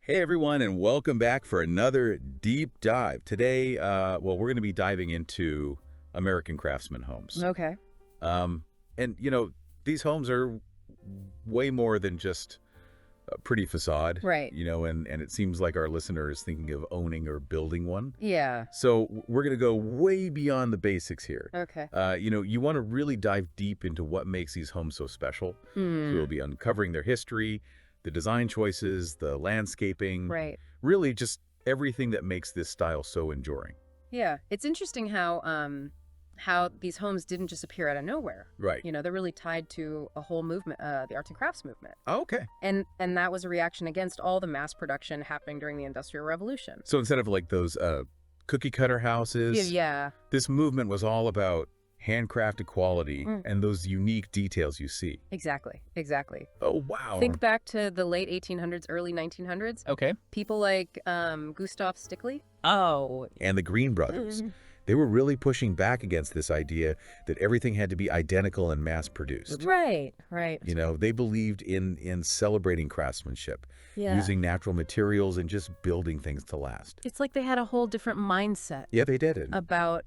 Hey everyone, and welcome back for another deep dive. Today, we're going to be diving into American Craftsman homes. Okay. Um, and these homes are way more than just a pretty facade. Right. And it seems like our listener is thinking of owning or building one. Yeah. So we're going to go way beyond the basics here. Okay. You want to really dive deep into what makes these homes so special. So we'll be uncovering their history, the design choices, the landscaping, Right. really just everything that makes this style so enduring. Yeah. It's interesting how these homes didn't just appear out of nowhere. Right. They're really tied to a whole movement, the arts and crafts movement. Oh, okay. And that was a reaction against all the mass production happening during the Industrial Revolution. So instead of like those cookie cutter houses, Yeah. this movement was all about handcrafted quality and those unique details you see. Exactly. Oh, wow. Think back to the late 1800s, early 1900s. Okay. People like Gustav Stickley. Oh, And the Green Brothers. They were really pushing back against this idea that everything had to be identical and mass-produced. Right. They believed in celebrating craftsmanship, Yeah. using natural materials and just building things to last. It's like they had a whole different mindset Yeah, they did it. about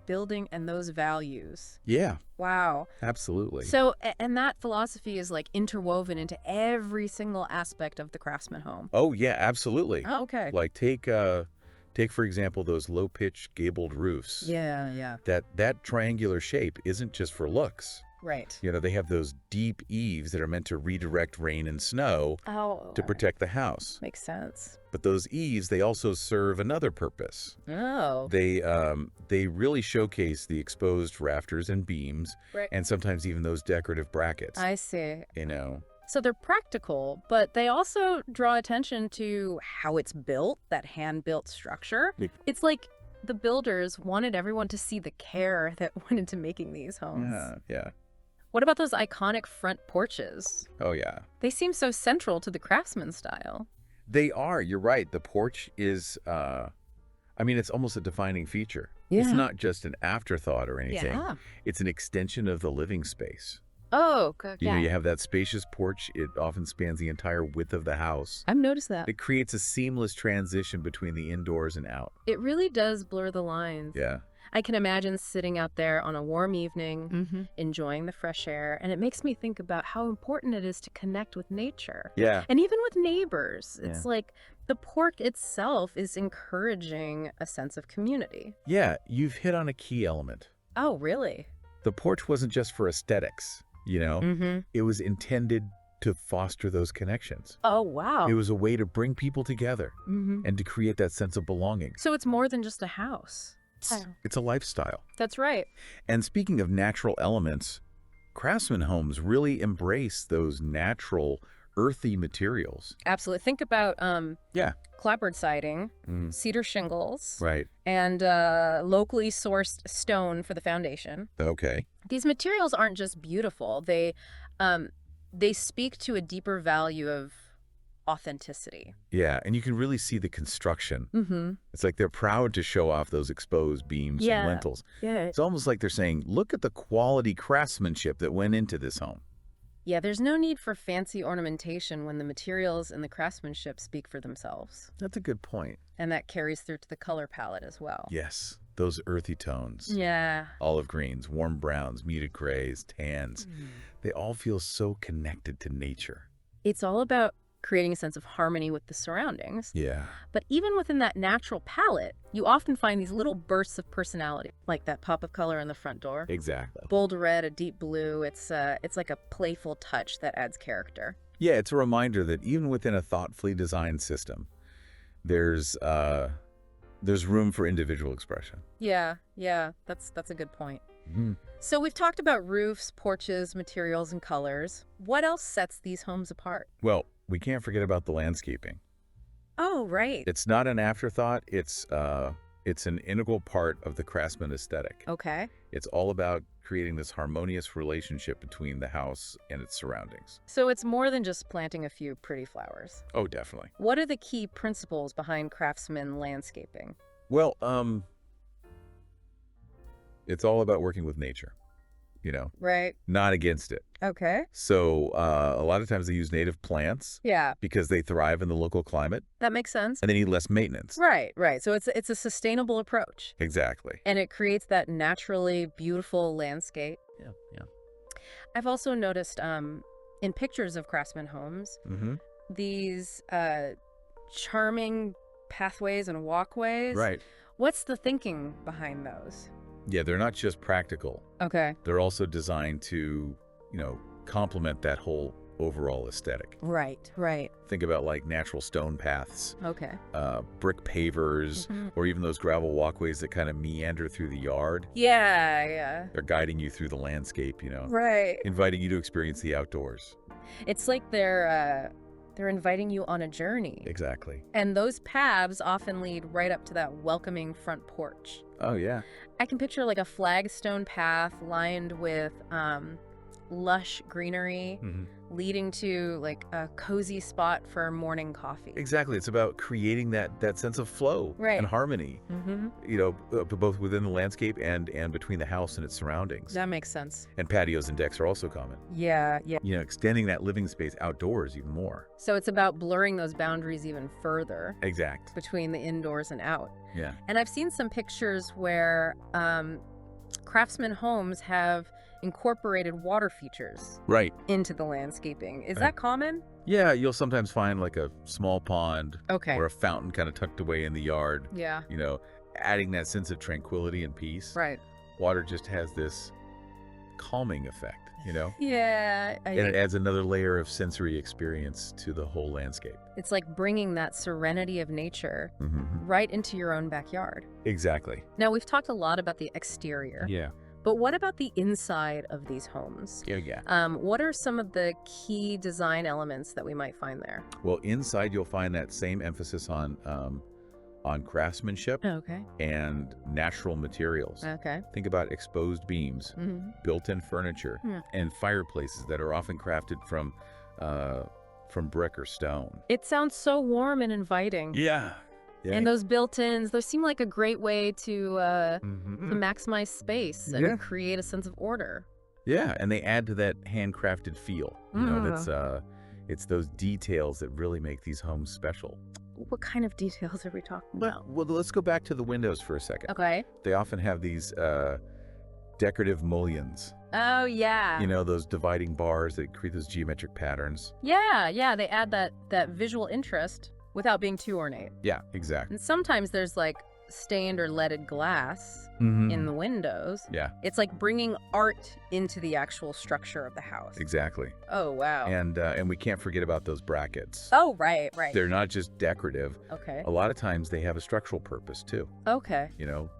building and those values. Yeah, Wow. absolutely. So, and that philosophy is like interwoven into every single aspect of the craftsman home. Oh, yeah, absolutely. Oh, okay. Like take for example, those low-pitched gabled roofs. Yeah. That triangular shape isn't just for looks. Right. They have those deep eaves that are meant to redirect rain and snow Oh. to protect the house. Makes sense. But those eaves, they also serve another purpose. Oh. They really showcase the exposed rafters and beams, Right. and sometimes even those decorative brackets. I see. You So they're practical, but they also draw attention to how it's built, that hand-built structure. Yeah. It's like the builders wanted everyone to see the care that went into making these homes. Yeah. What about those iconic front porches? Oh, yeah. They seem so central to the craftsman style. They are. You're right. The porch is, it's almost a defining feature. It's Yeah. not just an afterthought or anything. Yeah. It's an extension of the living space. Oh, good. You have that spacious porch. It often spans the entire width of the house. I've noticed that. It creates a seamless transition between the indoors and out. It really does blur the lines. Yeah. I can imagine sitting out there on a warm evening, mm-hmm. enjoying the fresh air, and it makes me think about how important it is to connect with nature. Yeah. And even with neighbors. It's Yeah. like the porch itself is encouraging a sense of community. Yeah. You've hit on a key element. Oh, really? The porch wasn't just for aesthetics, Mm-hmm. It was intended to foster those connections. Oh, wow. It was a way to bring people together Mm-hmm. and to create that sense of belonging. So it's more than just a house. It's a lifestyle. That's right. And speaking of natural elements, craftsman homes really embrace those natural, earthy materials. Absolutely. Think about Yeah. clapboard siding, Mm, cedar shingles, right. and locally sourced stone for the foundation. Okay. These materials aren't just beautiful. They speak to a deeper value of authenticity. Yeah. And you can really see the construction. Mm-hmm. It's like they're proud to show off those exposed beams Yeah. and lintels. Yeah. It's almost like they're saying, look at the quality craftsmanship that went into this home. Yeah, there's no need for fancy ornamentation when the materials and the craftsmanship speak for themselves. That's a good point. And that carries through to the color palette as well. Yes. Those earthy tones. Yeah. Olive greens, warm browns, muted grays, tans. They all feel so connected to nature. It's all about creating a sense of harmony with the surroundings. Yeah. But even within that natural palette, you often find these little bursts of personality, like that pop of color on the front door. Exactly. Bold red, a deep blue. It's like a playful touch that adds character. Yeah, it's a reminder that even within a thoughtfully designed system, there's room for individual expression. Yeah, that's a good point. Mhm. So we've talked about roofs, porches, materials, and colors. What else sets these homes apart? Well, we can't forget about the landscaping. Oh, right. It's not an afterthought. It's an integral part of the craftsman aesthetic. Okay. It's all about creating this harmonious relationship between the house and its surroundings. So it's more than just planting a few pretty flowers. Oh, definitely. What are the key principles behind craftsman landscaping? Well, it's all about working with nature. Right. not against it. Okay. So a lot of times they use native plants Yeah, because they thrive in the local climate that makes sense. and they need less maintenance. Right, right. So it's a sustainable approach, Exactly. and it creates that naturally beautiful landscape. Yeah, yeah. I've also noticed in pictures of Craftsman homes, Mm-hmm. these charming pathways and walkways. Right. What's the thinking behind those? Yeah, they're not just practical. Okay. They're also designed to, complement that whole overall aesthetic. Right, right. Think about like natural stone paths, Okay. brick pavers, Mhm. or even those gravel walkways that kind of meander through the yard. Yeah, yeah. They're guiding you through the landscape, Right. inviting you to experience the outdoors. It's like they're inviting you on a journey. Exactly. And those paths often lead right up to that welcoming front porch. Oh, yeah. I can picture like a flagstone path lined with lush greenery Hmm. leading to like a cozy spot for morning coffee. Exactly. It's about creating that sense of flow Right. and harmony, Mm-hmm. both within the landscape and between the house and its surroundings. That makes sense. And patios and decks are also common. Yeah, yeah. Extending that living space outdoors even more. So it's about blurring those boundaries even further Exact. between the indoors and out. Yeah. And I've seen some pictures where Craftsman homes have incorporated water features Right. into the landscaping. Is Right. that common? Yeah, you'll sometimes find like a small pond Okay. or a fountain kind of tucked away in the yard, Yeah. adding that sense of tranquility and peace. Right. Water just has this calming effect, Yeah. and it adds another layer of sensory experience to the whole landscape. It's like bringing that serenity of nature Mm-hmm. right into your own backyard. Exactly. Now, we've talked a lot about the exterior, Yeah. but what about the inside of these homes? Yeah. What are some of the key design elements that we might find there? Well, inside you'll find that same emphasis on craftsmanship Okay. and natural materials. Okay. Think about exposed beams, Mm-hmm. built-in furniture, Yeah. and fireplaces that are often crafted from brick or stone. It sounds so warm and inviting. Yeah. And those built-ins, those seem like a great way to Mhm. maximize space and Yeah. create a sense of order. Yeah, and they add to that handcrafted feel. It's those details that really make these homes special. What kind of details are we talking about? Well, let's go back to the windows for a second. Okay. They often have these decorative mullions. Oh, yeah. Those dividing bars that create those geometric patterns. Yeah, yeah. They add that visual interest without being too ornate. Yeah, exactly. And sometimes there's like stained or leaded glass Mhm. in the windows. Yeah, It's like bringing art into the actual structure of the house. exactly. Oh, wow. And we can't forget about those brackets. Oh, right, right. They're not just decorative. Okay. A lot of times they have a structural purpose too. Okay.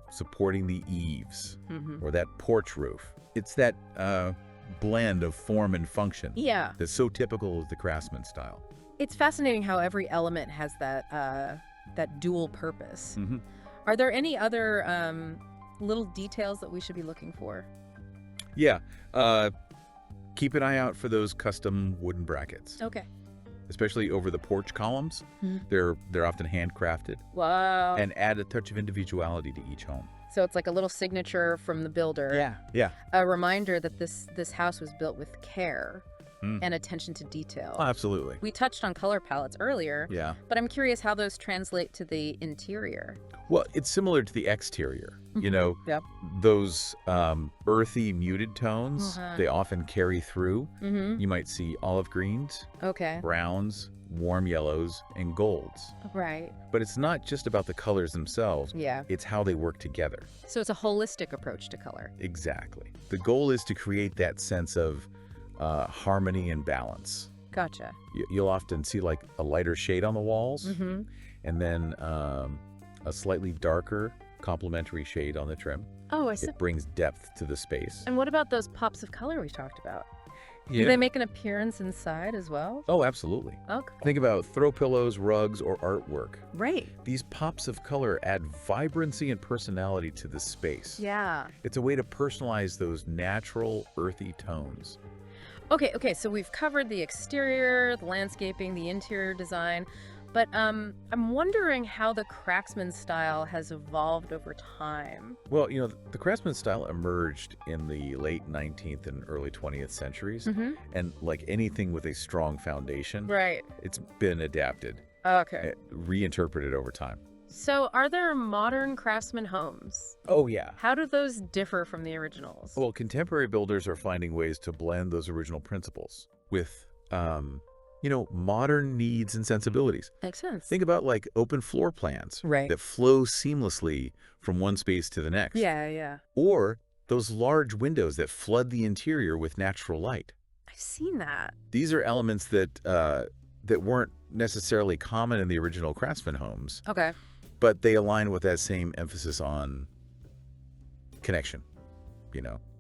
Supporting the eaves Mm-hmm. or that porch roof. It's that blend of form and function Yeah. that's so typical of the Craftsman style. It's fascinating how every element has that dual purpose. Mm-hmm. Are there any other little details that we should be looking for? Yeah. Keep an eye out for those custom wooden brackets, Okay. especially over the porch columns. Mhm. They're often handcrafted Wow. and add a touch of individuality to each home. So it's like a little signature from the builder. Yeah. A reminder that this house was built with care Mm. and attention to detail. Oh, absolutely. We touched on color palettes earlier, Yeah. but I'm curious how those translate to the interior. Well, it's similar to the exterior. Yep. Those earthy muted tones, Uh-huh. they often carry through. Mm-hmm. You might see olive greens, Okay. browns, warm yellows, and golds. Right. But it's not just about the colors themselves. Yeah. It's how they work together. So it's a holistic approach to color. Exactly. The goal is to create that sense of harmony and balance. Gotcha. You'll often see like a lighter shade on the walls, Mm-hmm. and then a slightly darker complementary shade on the trim. Oh, I see. It brings depth to the space. And what about those pops of color we talked about? Yeah. Do they make an appearance inside as well? Oh, absolutely. Okay. Think about throw pillows, rugs, or artwork. Right. These pops of color add vibrancy and personality to the space. Yeah. It's a way to personalize those natural, earthy tones. Okay, so we've covered the exterior, the landscaping, the interior design, But I'm wondering how the Craftsman style has evolved over time. Well, the Craftsman style emerged in the late 19th and early 20th centuries. And like anything with a strong foundation, Right. it's been adapted, Okay. reinterpreted over time. So are there modern Craftsman homes? Oh, yeah. How do those differ from the originals? Well, contemporary builders are finding ways to blend those original principles with, modern needs and sensibilities. Makes sense. Think about like open floor plans Right. that flow seamlessly from one space to the next. Yeah. Or those large windows that flood the interior with natural light. I've seen that. These are elements that weren't necessarily common in the original Craftsman homes, Okay. but they align with that same emphasis on connection,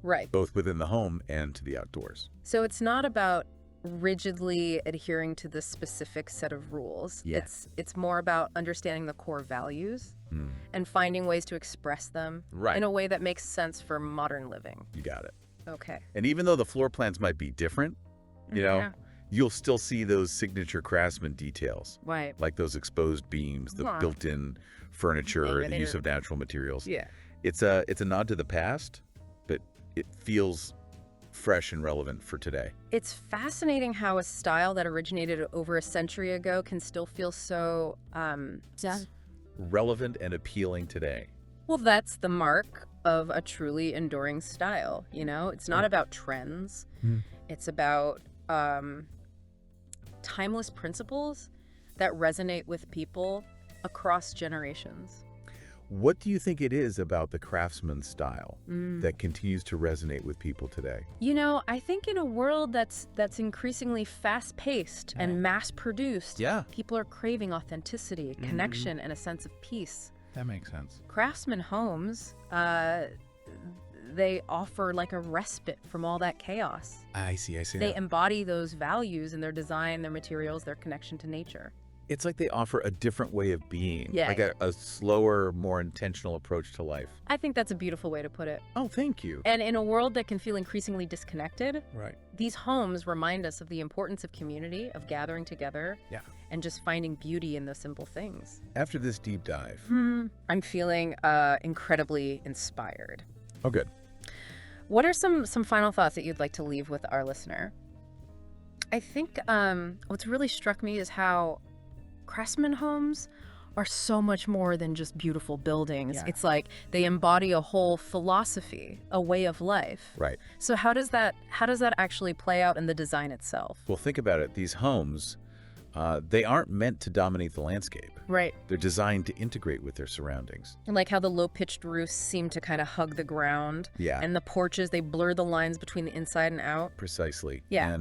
Right. both within the home and to the outdoors. So it's not about rigidly adhering to the specific set of rules. Yeah. It's more about understanding the core values Hmm. and finding ways to express them Right. in a way that makes sense for modern living. You got it. Okay. And even though the floor plans might be different, Yeah. you'll still see those signature Craftsman details, Right. like those exposed beams, the Huh. built-in furniture, Yeah, the use of natural materials. Yeah. It's a nod to the past, but it feels fresh and relevant for today. It's fascinating how a style that originated over a century ago can still feel so, Relevant and appealing today. well, that's the mark of a truly enduring style, It's not about trends. It's about timeless principles that resonate with people across generations. What do you think it is about the Craftsman style that continues to resonate with people today? I think in a world that's increasingly fast-paced and mass-produced, Yeah. people are craving authenticity, connection, and a sense of peace. That makes sense. Craftsman homes, they offer like a respite from all that chaos. I see. They embody those values in their design, their materials, their connection to nature. It's like they offer a different way of being, Yeah, like a slower, more intentional approach to life. I think that's a beautiful way to put it. Oh, thank you. And in a world that can feel increasingly disconnected, Right. these homes remind us of the importance of community, of gathering together, Yeah. and just finding beauty in the simple things. After this deep dive. I'm feeling incredibly inspired. Oh, good. What are some final thoughts that you'd like to leave with our listener? I think what's really struck me is how Craftsman homes are so much more than just beautiful buildings. Yeah. It's like they embody a whole philosophy, a way of life. Right. So how does that actually play out in the design itself? Well, think about it. These homes, they aren't meant to dominate the landscape. Right. They're designed to integrate with their surroundings. And like how the low-pitched roofs seem to kind of hug the ground. Yeah. And the porches, they blur the lines between the inside and out. Precisely. Yeah.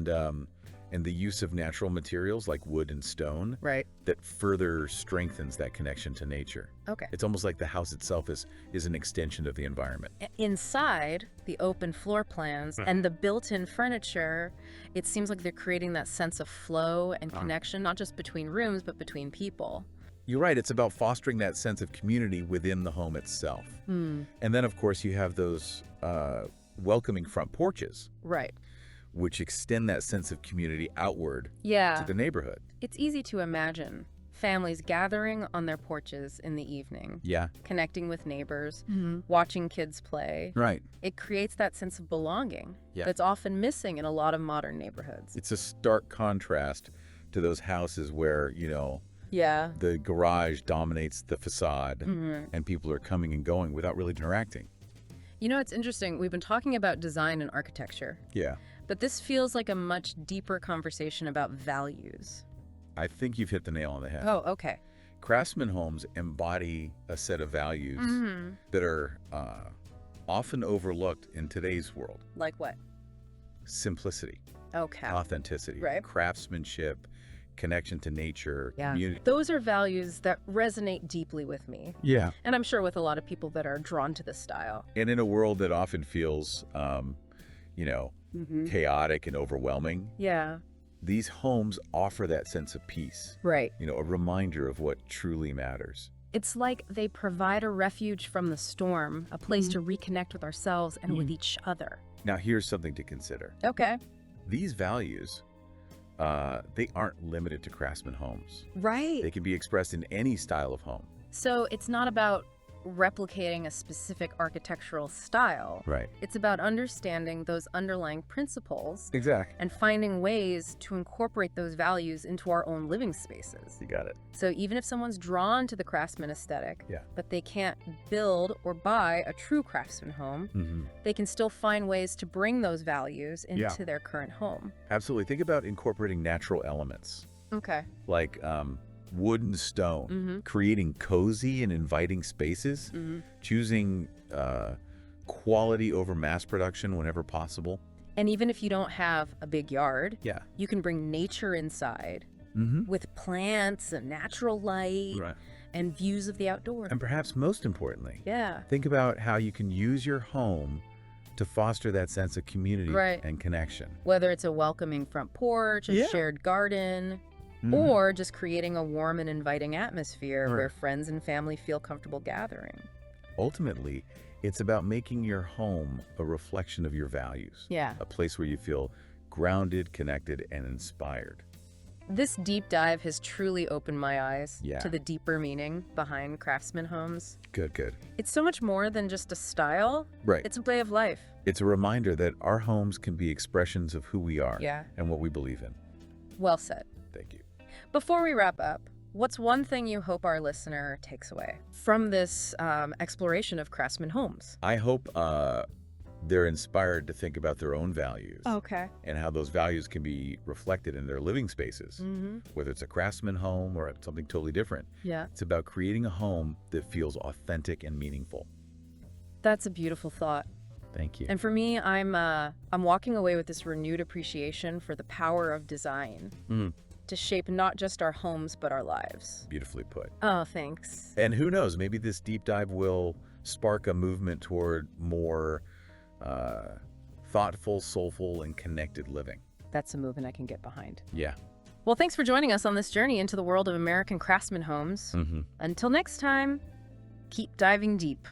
And the use of natural materials like wood and stone Right. that further strengthens that connection to nature. Okay. It's almost like the house itself is an extension of the environment. Inside the open floor plans and the built-in furniture, it seems like they're creating that sense of flow and connection, not just between rooms, but between people. You're right. It's about fostering that sense of community within the home itself. And then, of course, you have those welcoming front porches, Right. which extend that sense of community outward Yeah. to the neighborhood. It's easy to imagine families gathering on their porches in the evening, Yeah. connecting with neighbors, watching kids play. Right. It creates that sense of belonging Yeah. that's often missing in a lot of modern neighborhoods. It's a stark contrast to those houses where, Yeah. the garage dominates the facade and people are coming and going without really interacting. It's interesting. We've been talking about design and architecture, Yeah. but this feels like a much deeper conversation about values. I think you've hit the nail on the head. Oh, okay. Craftsman homes embody a set of values that are often overlooked in today's world. Like what? Simplicity, Okay. authenticity, Right. craftsmanship, connection to nature, Yeah. community. Those are values that resonate deeply with me. Yeah. And I'm sure with a lot of people that are drawn to this style. And in a world that often feels, chaotic and overwhelming, Yeah. these homes offer that sense of peace, Right. a reminder of what truly matters. It's like they provide a refuge from the storm, a place to reconnect with ourselves and with each other. Now, here's something to consider. Okay. These values they aren't limited to Craftsman homes. Right. They can be expressed in any style of home. So it's not about replicating a specific architectural style. Right. It's about understanding those underlying principles Exactly. and finding ways to incorporate those values into our own living spaces. You got it. So even if someone's drawn to the Craftsman aesthetic, Yeah. but they can't build or buy a true Craftsman home, they can still find ways to bring those values into their current home. Absolutely. Think about incorporating natural elements Okay. like wood and stone, creating cozy and inviting spaces, choosing quality over mass production whenever possible. And even if you don't have a big yard, Yeah. you can bring nature inside with plants and natural light Right. and views of the outdoors. And perhaps most importantly, Yeah. think about how you can use your home to foster that sense of community Right. and connection. Whether it's a welcoming front porch, a Yeah. shared garden, or just creating a warm and inviting atmosphere Right. where friends and family feel comfortable gathering. Ultimately, it's about making your home a reflection of your values. Yeah. A place where you feel grounded, connected, and inspired. This deep dive has truly opened my eyes Yeah. to the deeper meaning behind Craftsman homes. Good. It's so much more than just a style. Right. It's a way of life. It's a reminder that our homes can be expressions of who we are Yeah. and what we believe in. Well said. Thank you. Before we wrap up, what's one thing you hope our listener takes away from this exploration of Craftsman homes? I hope they're inspired to think about their own values Okay. and how those values can be reflected in their living spaces, whether it's a Craftsman home or something totally different. Yeah. It's about creating a home that feels authentic and meaningful. That's a beautiful thought. Thank you. And for me, I'm walking away with this renewed appreciation for the power of design to shape not just our homes, but our lives. Beautifully put. Oh, thanks. And who knows, maybe this deep dive will spark a movement toward more thoughtful, soulful, and connected living. That's a movement I can get behind. Yeah. Well, thanks for joining us on this journey into the world of American Craftsman homes. Until next time, keep diving deep.